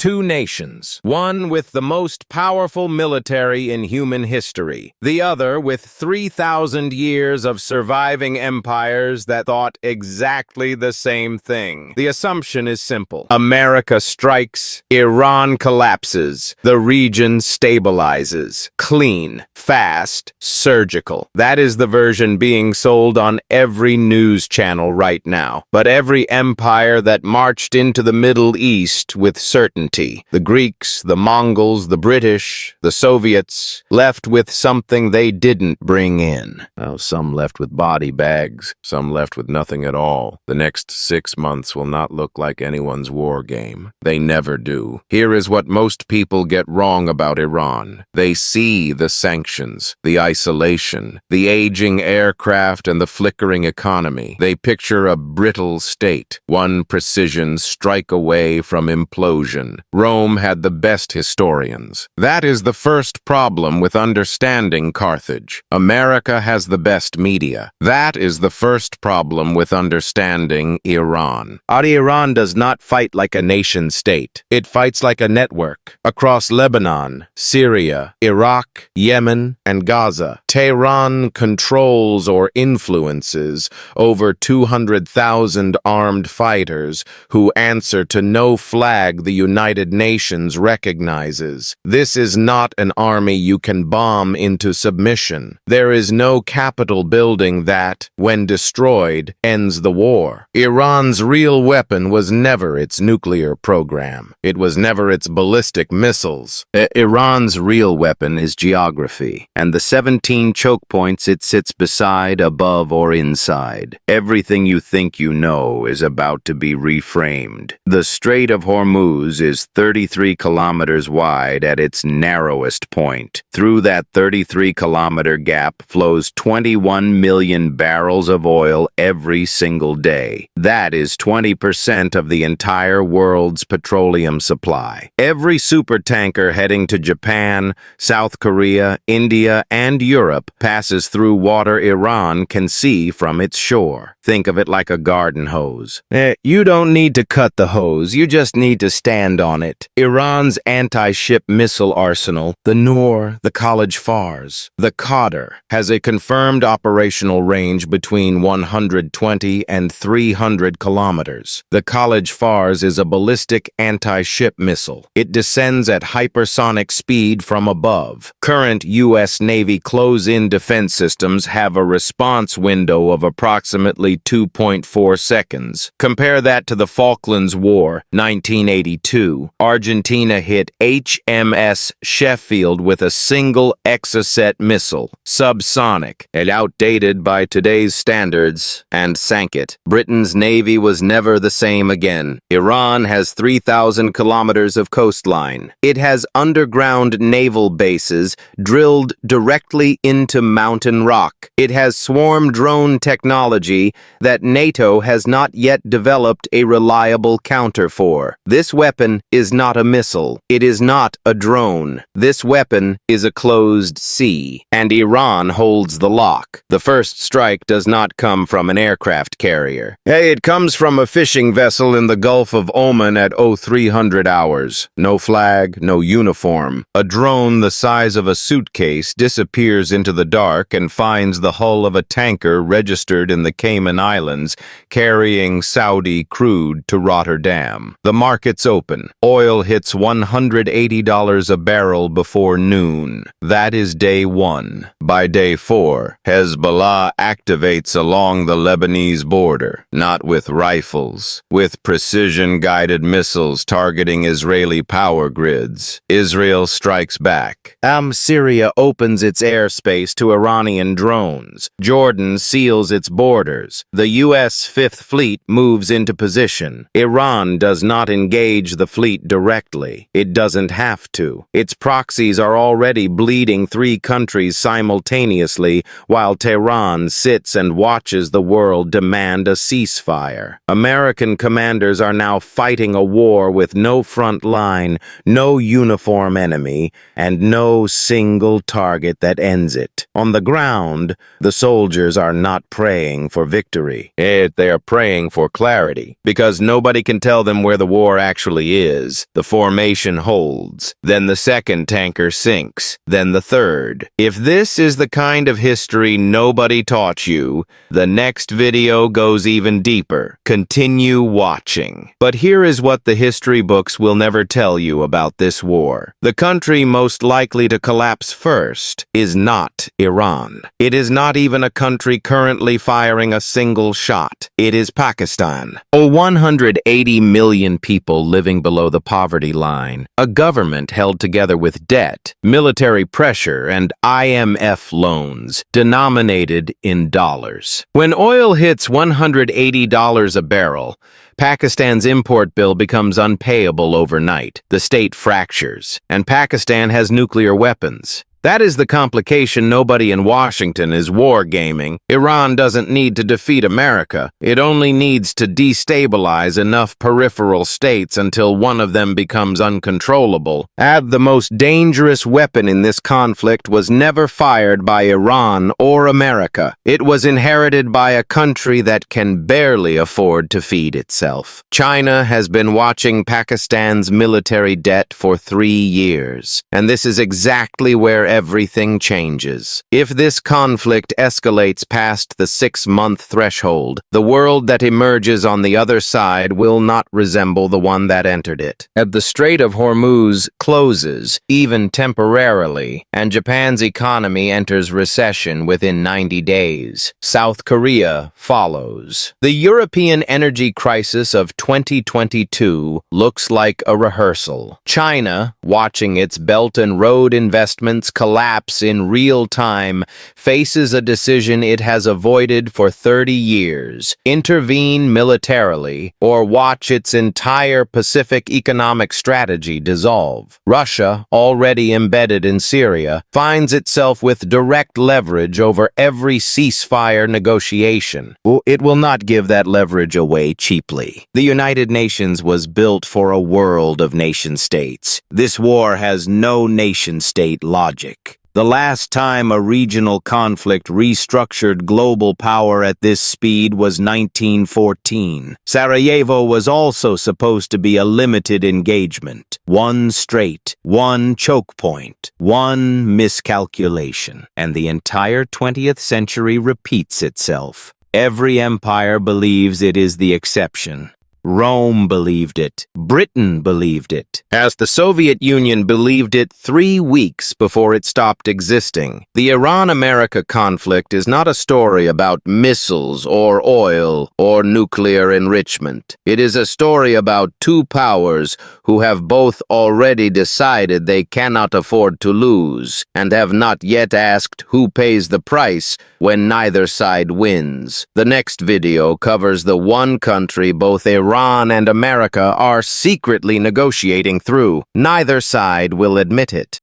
two nations, one with the most powerful military in human history, the other with 3,000 years of surviving empires that thought exactly the same thing. The assumption is simple. America strikes, Iran collapses, the region stabilizes. Clean, fast, surgical. That is the version being sold on every news channel right now. But every empire that marched into the Middle East with certainty, the Greeks, the Mongols, the British, the Soviets, left with something they didn't bring in. Well, some left with body bags, some left with nothing at all. The next 6 months will not look like anyone's war game. They never do. Here is what most people get wrong about Iran. They see the sanctions, the isolation, the aging aircraft, and the flickering economy. They picture a brittle state, one precision strike away from implosion. Rome had the best historians. That is the first problem with understanding Carthage. America has the best media. That is the first problem with understanding Iran. Iran does not fight like a nation-state. It fights like a network across Lebanon, Syria, Iraq, Yemen, and Gaza. Tehran controls or influences over 200,000 armed fighters who answer to no flag the United Nations recognizes. This is not an army you can bomb into submission. There is no Capitol building that, when destroyed, ends the war. Iran's real weapon was never its nuclear program. It was never its ballistic missiles. Iran's real weapon is geography, and the 17 choke points it sits beside, above, or inside. Everything you think you know is about to be reframed. The Strait of Hormuz is 33 kilometers wide at its narrowest point. Through that 33-kilometer gap flows 21 million barrels of oil every single day. That is 20% of the entire world's petroleum supply. Every supertanker heading to Japan, South Korea, India, and Europe passes through water Iran can see from its shore. Think of it like a garden hose. You don't need to cut the hose, you just need to stand on it. Iran's anti-ship missile arsenal, the Noor, the College Fars, the Qadr, has a confirmed operational range between 120 and 300 kilometers. The College Fars is a ballistic anti-ship missile. It descends at hypersonic speed from above. Current U.S. Navy close-in defense systems have a response window of approximately 2.4 seconds. Compare that to the Falklands War, 1982. Argentina hit HMS Sheffield with a single Exocet missile, subsonic, and outdated by today's standards, and sank it. Britain's navy was never the same again. Iran has 3,000 kilometers of coastline. It has underground naval bases drilled directly into mountain rock. It has swarm drone technology that NATO has not yet developed a reliable counter for. This weapon is not a missile. It is not a drone. This weapon is a closed sea, and Iran holds the lock. The first strike does not come from an aircraft carrier. It comes from a fishing vessel in the Gulf of Oman at 0300 hours. No flag, no uniform. A drone the size of a suitcase disappears into the dark and finds the hull of a tanker registered in the Cayman Islands carrying Saudi crude to Rotterdam. The markets open. Oil hits $180 a barrel before noon. That is day 1. By day 4, Hezbollah activates along the Lebanese border, not with rifles, with precision-guided missiles targeting Israeli power grids. Israel strikes back. Syria opens its airspace to Iranian drones. Jordan seals its borders. The U.S. Fifth Fleet moves into position. Iran does not engage the fleet directly. It doesn't have to. Its proxies are already bleeding 3 countries simultaneously while Tehran sits and watches the world demand a ceasefire. American commanders are now fighting a war with no front line, no uniform enemy, and no single target that ends it. On the ground, the soldiers are not praying for victory. They are praying for clarity, because nobody can tell them where the war actually is. The formation holds. Then the second tanker sinks. Then the third. If this is the kind of history nobody taught you, the next video goes even deeper. Continue watching. But here is what the history books will never tell you about this war. The country most likely to collapse first is not Iran. It is not even a country currently firing a single shot. It is Pakistan. 180 million people living below the poverty line. A government held together with debt, military pressure, and IMF loans, denominated in dollars. When oil hits $180 a barrel, Pakistan's import bill becomes unpayable overnight. The state fractures, and Pakistan has nuclear weapons. That is the complication nobody in Washington is wargaming. Iran doesn't need to defeat America. It only needs to destabilize enough peripheral states until one of them becomes uncontrollable. Add the most dangerous weapon in this conflict was never fired by Iran or America. It was inherited by a country that can barely afford to feed itself. China has been watching Pakistan's military debt for 3 years, and this is exactly where everything changes. If this conflict escalates past the 6-month threshold, the world that emerges on the other side will not resemble the one that entered it. As the Strait of Hormuz closes, even temporarily, and Japan's economy enters recession within 90 days, South Korea follows. The European energy crisis of 2022 looks like a rehearsal. China, watching its Belt and Road investments collapse in real time, faces a decision it has avoided for 30 years. Intervene militarily, or watch its entire Pacific economic strategy dissolve. Russia, already embedded in Syria, finds itself with direct leverage over every ceasefire negotiation. It will not give that leverage away cheaply. The United Nations was built for a world of nation-states. This war has no nation-state logic. The last time a regional conflict restructured global power at this speed was 1914. Sarajevo was also supposed to be a limited engagement. One strait, one choke point, one miscalculation, and the entire 20th century repeats itself. Every empire believes it is the exception. Rome believed it. Britain believed it. As the Soviet Union believed it 3 weeks before it stopped existing. The Iran-America conflict is not a story about missiles or oil or nuclear enrichment. It is a story about two powers who have both already decided they cannot afford to lose and have not yet asked who pays the price when neither side wins. The next video covers the one country both Iran and America are secretly negotiating through. Neither side will admit it.